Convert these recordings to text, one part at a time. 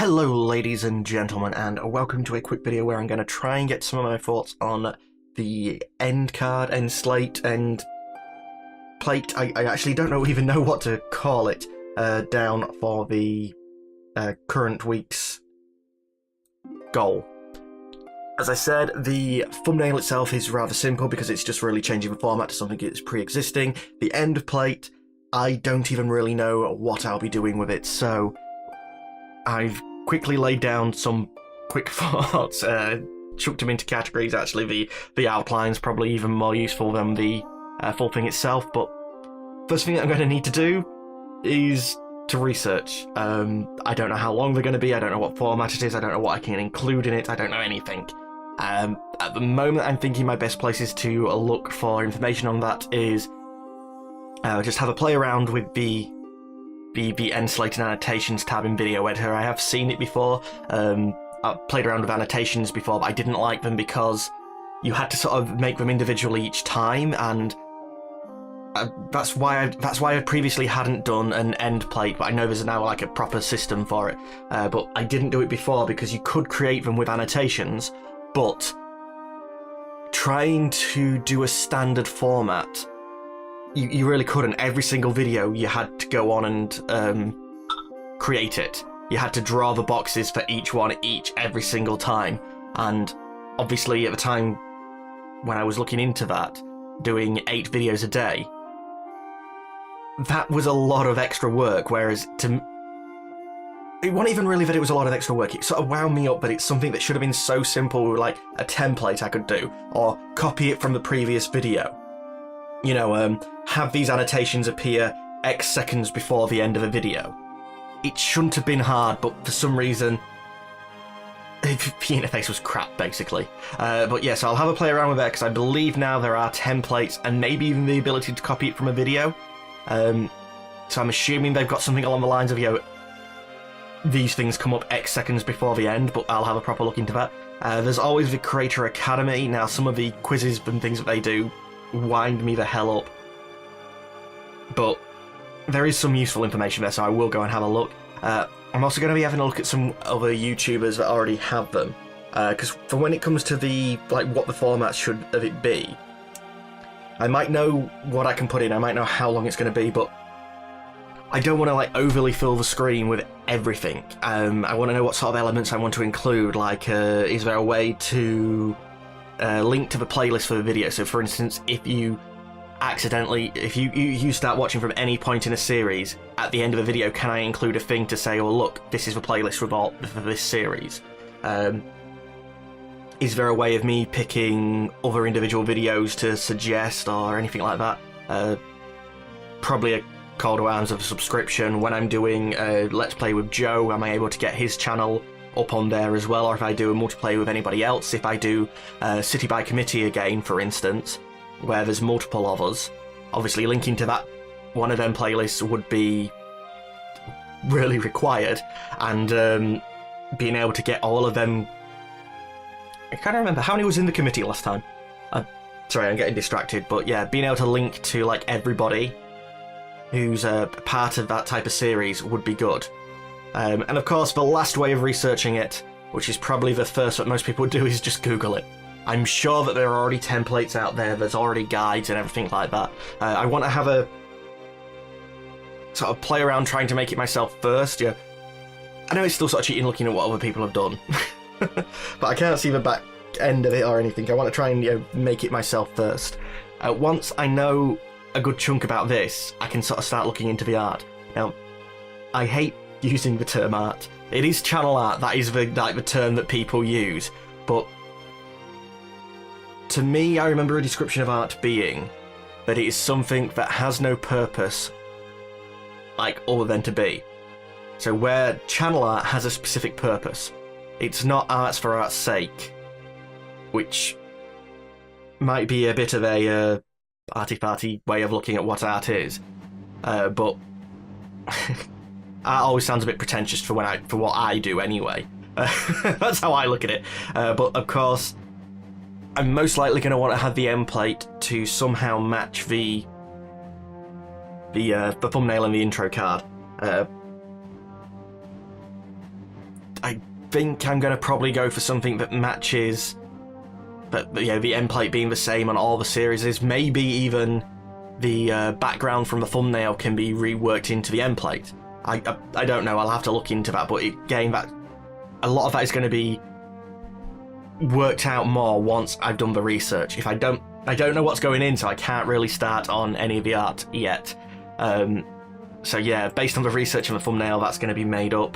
Hello ladies and gentlemen, and welcome to a quick video where I'm going to try and get some of my thoughts on the end card, end slate, end plate. I actually don't even know what to call it down for the current week's goal. As I said, the thumbnail itself is rather simple because it's just really changing the format to something that's pre-existing. The end plate, I don't even really know what I'll be doing with it, so I've quickly laid down some quick thoughts, chucked them into categories. Actually, the outline's probably even more useful than the full thing itself, but first thing I'm going to need to do is to research. I don't know how long they're going to be, I don't know what format it is, I don't know what I can include in it, I don't know anything. At the moment, I'm thinking my best places to look for information on that is just have a play around with the end slate and annotations tab in Video Editor. I have seen it before. I've played around with annotations before, but I didn't like them because you had to sort of make them individually each time, and that's why I previously hadn't done an end plate, but I know there's now like a proper system for it. But I didn't do it before because you could create them with annotations, but trying to do a standard format, you really couldn't. Every single video you had to go on and create it. You had to draw the boxes for each one, every single time. And obviously at the time when I was looking into that, doing 8 videos a day, that was a lot of extra work, whereas it wasn't even really that it was a lot of extra work. It sort of wound me up, but it's something that should have been so simple, like a template I could do, or copy it from the previous video. You know, have these annotations appear X seconds before the end of a video. It shouldn't have been hard, but for some reason, the interface was crap, basically. But yeah, so I'll have a play around with that, because I believe now there are templates, and maybe even the ability to copy it from a video. So I'm assuming they've got something along the lines of, you know, these things come up X seconds before the end, but I'll have a proper look into that. There's always the Creator Academy. Now, some of the quizzes and things that they do wind me the hell up, but there is some useful information there, so I will go and have a look. I'm also going to be having a look at some other YouTubers that already have them, because for when it comes to the what the format should of it be, I might know what I can put in, I might know how long it's going to be, but I don't want to overly fill the screen with everything. I want to know what sort of elements I want to include, is there a way to link to the playlist for the video? So for instance, if you start watching from any point in a series, at the end of a video, can I include a thing to say, oh look, this is the playlist for this series? Is there a way of me picking other individual videos to suggest or anything like that? Probably a call to arms of a subscription. When I'm doing Let's Play with Joe, am I able to get his channel up on there as well? Or if I do a multiplayer with anybody else, if I do City by Committee again, for instance, where there's multiple of us, obviously linking to that one of them playlists would be really required, and being able to get all of them. I can't remember how many was in the committee last time. Sorry, I'm getting distracted, but yeah, being able to link to everybody who's a part of that type of series would be good. And of course, the last way of researching it, which is probably the first that most people do, is just Google it. I'm sure that there are already templates out there, there's already guides and everything like that. I want to have a sort of play around trying to make it myself first. Yeah, I know it's still sort of cheating looking at what other people have done, but I can't see the back end of it or anything. I want to try and make it myself first. Once I know a good chunk about this, I can sort of start looking into the art. Now, I hate using the term art. It is channel art, that is the term that people use, but to me, I remember a description of art being that it is something that has no purpose other than to be. So where channel art has a specific purpose, it's not arts for art's sake, which might be a bit of a arty-farty way of looking at what art is, but art always sounds a bit pretentious for what I do anyway. That's how I look at it. But of course, I'm most likely going to want to have the Endplate to somehow match the thumbnail and the intro card. think I'm going to probably go for something that matches, but you know, the end plate being the same on all the series. Maybe even the background from the thumbnail can be reworked into the end plate. I don't know. I'll have to look into that. But again, that a lot of that is going to be worked out more once I've done the research. If I don't know what's going in, so I can't really start on any of the art yet. So yeah, based on the research on the thumbnail, that's going to be made up.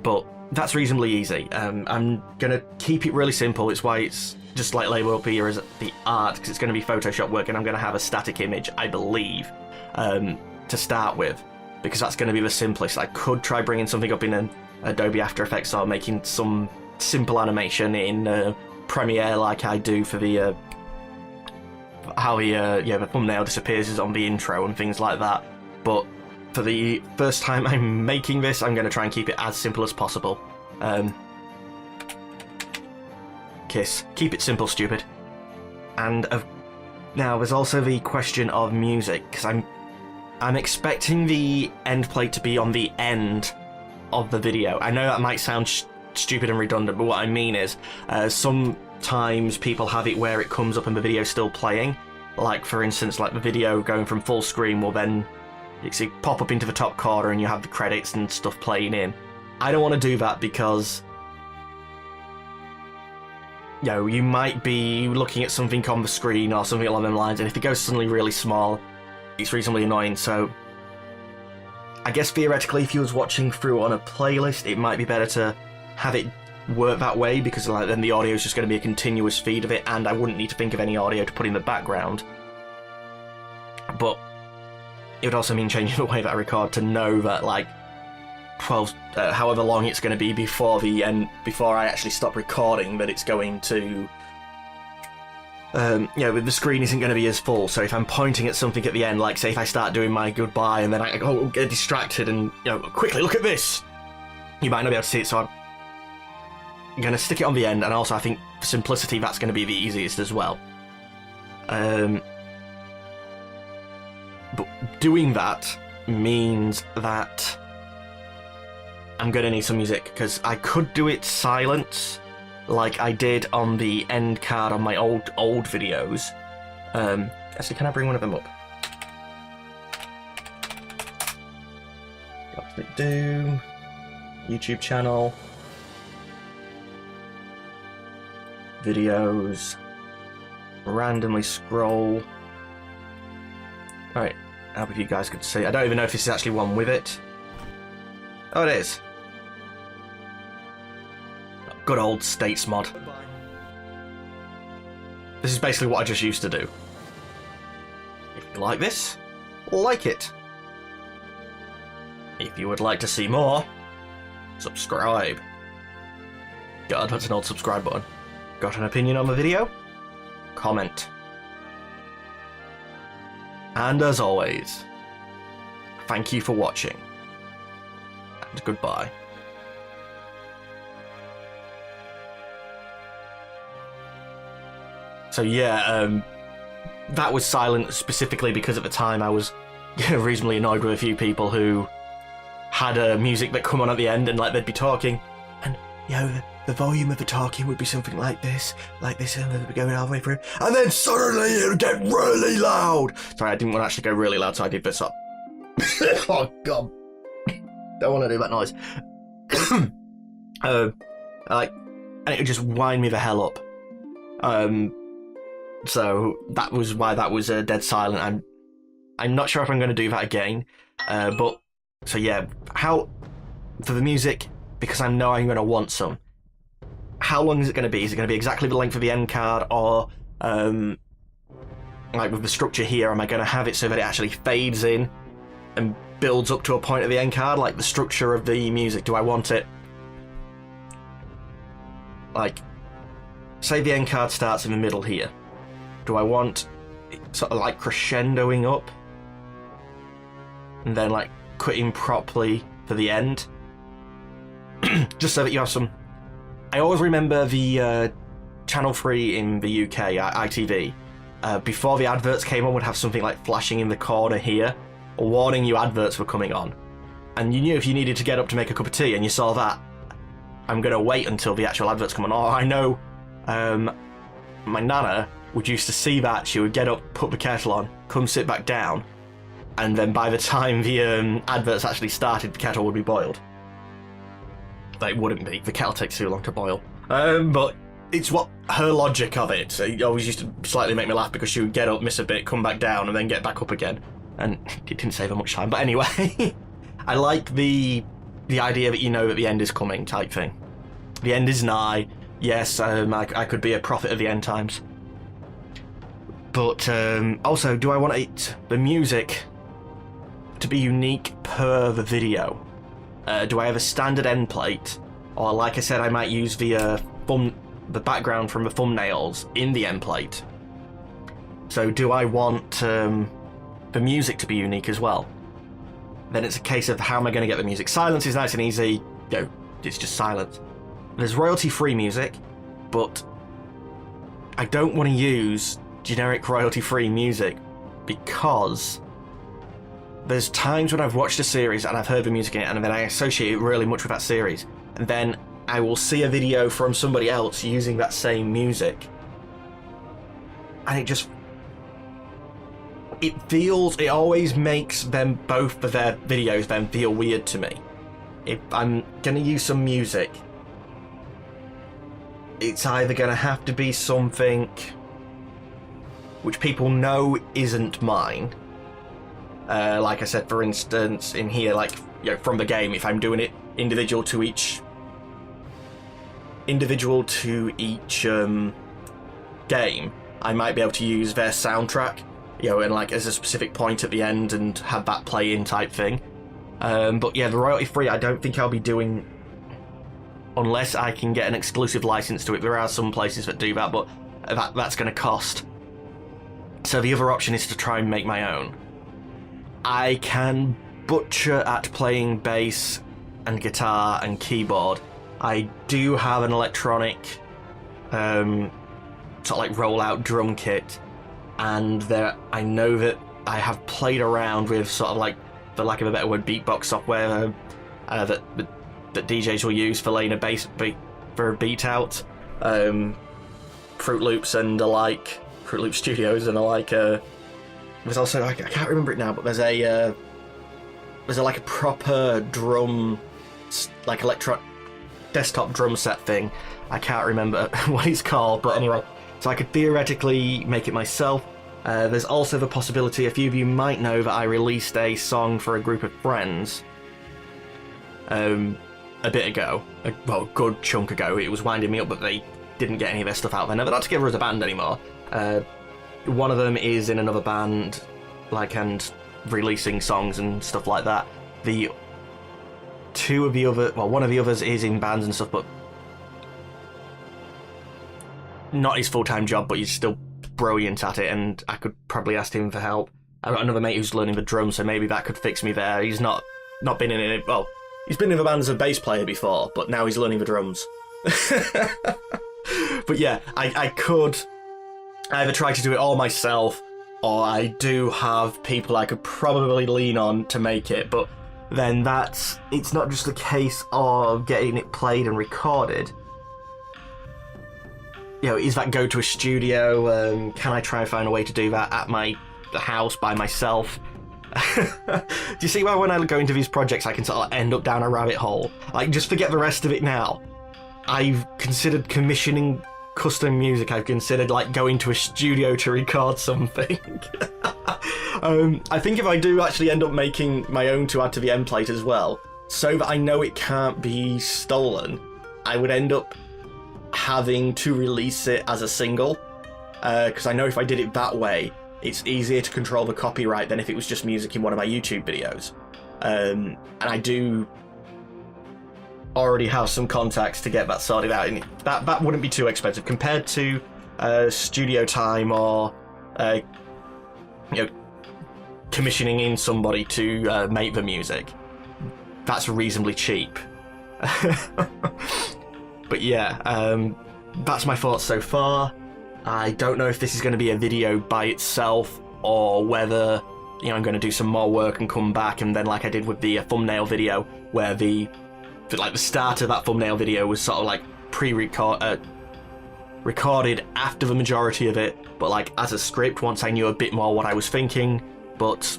But that's reasonably easy. I'm going to keep it really simple. It's why it's just like label up here as the art, because it's going to be Photoshop work, and I'm going to have a static image, I believe, to start with, because that's going to be the simplest. I could try bringing something up in an Adobe After Effects or making some simple animation in Premiere like I do for the how the thumbnail disappears on the intro and things like that. But for the first time I'm making this, I'm going to try and keep it as simple as possible. Kiss. Keep it simple, stupid. And now there's also the question of music, because I'm expecting the end plate to be on the end of the video. I know that might sound stupid and redundant, but what I mean is sometimes people have it where it comes up and the video's still playing. Like, for instance, like the video going from full screen will then pop up into the top corner and you have the credits and stuff playing in. I don't want to do that because, you know, you might be looking at something on the screen or something along them lines, and if it goes suddenly really small, it's reasonably annoying. So I guess theoretically, if you was watching through on a playlist, it might be better to have it work that way, because like then the audio is just going to be a continuous feed of it, and I wouldn't need to think of any audio to put in the background. But it would also mean changing the way that I record to know that, like, 12, however long it's going to be before the end, before I actually stop recording, that it's going to, the screen isn't going to be as full. So if I'm pointing at something at the end, like say if I start doing my goodbye and then I get distracted and, you know, quickly look at this, you might not be able to see it. So I'm going to stick it on the end, and also I think for simplicity that's going to be the easiest as well. But doing that means that I'm going to need some music, because I could do it silent like I did on the end card on my old videos. Actually, can I bring one of them up? Click Doom, YouTube channel, videos, randomly scroll. Alright, I hope you guys could see. I don't even know if this is actually one with it. Oh, it is. Good old States mod. This is basically what I just used to do. If you like this, like it. If you would like to see more, subscribe. God, that's an old subscribe button. Got an opinion on the video? Comment. And as always, thank you for watching, and goodbye. So yeah, that was silent specifically because at the time I was reasonably annoyed with a few people who had music that come on at the end, and like they'd be talking, and you know, the volume of the talking would be something like this, and they'd be going all the way through, and then suddenly it would get really loud. Sorry, I didn't want to actually go really loud, so I did this up. Oh god, don't want to do that noise. And it would just wind me the hell up. So that was why that was dead silent. I'm not sure if I'm going to do that again. But so yeah, how for the music, because I know I'm going to want some. How long is it going to be? Is it going to be exactly the length of the end card, or like with the structure here, am I going to have it so that it actually fades in and builds up to a point at the end card, like the structure of the music? Do I want it like, say the end card starts in the middle here? Do I want it sort of like crescendoing up and then like cutting properly for the end? Just so that you have some. I always remember the Channel 3 in the UK, ITV, before the adverts came on, would have something like flashing in the corner here, warning you adverts were coming on. And you knew if you needed to get up to make a cup of tea and you saw that, I'm going to wait until the actual adverts come on. Or I know my nana would used to see that, she would get up, put the kettle on, come sit back down, and then by the time the adverts actually started, the kettle would be boiled. It wouldn't be. The kettle takes too long to boil. But it's what her logic of it. It always used to slightly make me laugh because she would get up, miss a bit, come back down, and then get back up again. And it didn't save her much time. But anyway, I like the idea that you know that the end is coming type thing. The end is nigh. Yes, I could be a prophet of the end times. But also, do I want the music to be unique per the video? Do I have a standard end plate, or like I said, I might use the background from the thumbnails in the end plate? So do I want the music to be unique as well? Then it's a case of how am I going to get the music? Silence is nice and easy. It's just silence. There's royalty-free music, but I don't want to use generic royalty-free music because there's times when I've watched a series and I've heard the music in it and then I associate it really much with that series, and then I will see a video from somebody else using that same music, and it always makes them, both of their videos then feel weird to me. If I'm gonna use some music, it's either gonna have to be something which people know isn't mine. Like I said, for instance, in here, like, from the game, if I'm doing it individual to each game, I might be able to use their soundtrack, and like as a specific point at the end and have that play in type thing. But yeah, the royalty free, I don't think I'll be doing unless I can get an exclusive license to it. There are some places that do that, but that's going to cost. So the other option is to try and make my own. I can butcher at playing bass and guitar and keyboard. I do have an electronic sort of like rollout drum kit, and I know that I have played around with sort of like, for lack of a better word, beatbox software that DJs will use for laying a bass beat for a beat out. Fruit Loops and the like, Fruit Loop Studios and the like. There's also, I can't remember it now, but there's a proper drum, like desktop drum set thing. I can't remember what it's called, but anyway, so I could theoretically make it myself. There's also the possibility, a few of you might know that I released a song for a group of friends a bit ago, a good chunk ago. It was winding me up, but they didn't get any of their stuff out. They're never not together as a band anymore. One of them is in another band, and releasing songs and stuff like that. One of the others is in bands and stuff, but not his full-time job, but he's still brilliant at it, and I could probably ask him for help. I've got another mate who's learning the drums, so maybe that could fix me there. He's not been in it. Well, he's been in the band as a bass player before, but now he's learning the drums. But yeah, I could either try to do it all myself, or I do have people I could probably lean on to make it, but then it's not just a case of getting it played and recorded. Is that go to a studio? Can I try and find a way to do that at my house by myself? Do you see why when I go into these projects I can sort of end up down a rabbit hole? Like, just forget the rest of it now. I've considered commissioning custom music. I've considered going to a studio to record something. I think if I do actually end up making my own to add to the Endplate as well, so that I know it can't be stolen, I would end up having to release it as a single, because I know if I did it that way, it's easier to control the copyright than if it was just music in one of my YouTube videos. And I do already have some contacts to get that sorted out, and that wouldn't be too expensive compared to studio time or commissioning in somebody to make the music. That's reasonably cheap. But yeah, that's my thoughts so far. I don't know if this is going to be a video by itself, or whether I'm going to do some more work and come back, and then like I did with the thumbnail video, where the like the start of that thumbnail video was sort of like recorded after the majority of it, but like as a script once I knew a bit more what I was thinking. But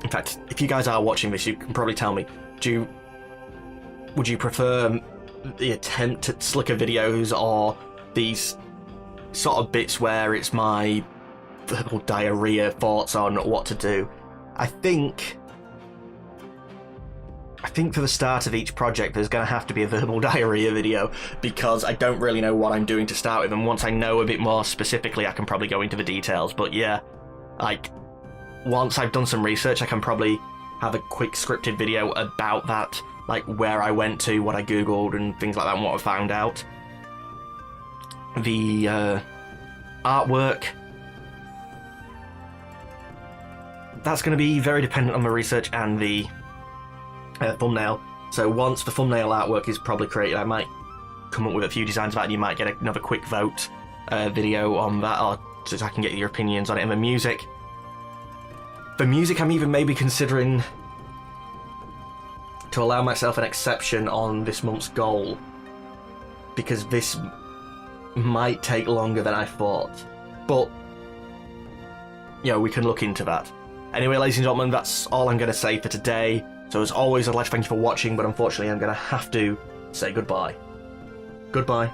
in fact, if you guys are watching this, you can probably tell me, would you prefer the attempt at slicker videos or these sort of bits where it's my verbal diarrhea thoughts on what to do? I think for the start of each project there's going to have to be a verbal diarrhea video, because I don't really know what I'm doing to start with, and once I know a bit more specifically I can probably go into the details. But yeah, like once I've done some research I can probably have a quick scripted video about that, like where I went to, what I googled and things like that, and what I found out. The artwork, that's going to be very dependent on the research and the thumbnail. So once the thumbnail artwork is probably created, I might come up with a few designs of that, and you might get another quick vote video on that, or so I can get your opinions on it. And the music, I'm even maybe considering to allow myself an exception on this month's goal, because this might take longer than I thought. But you know, we can look into that. Anyway, ladies and gentlemen, that's all I'm going to say for today. So as always, I'd like to thank you for watching, but unfortunately I'm going to have to say goodbye. Goodbye.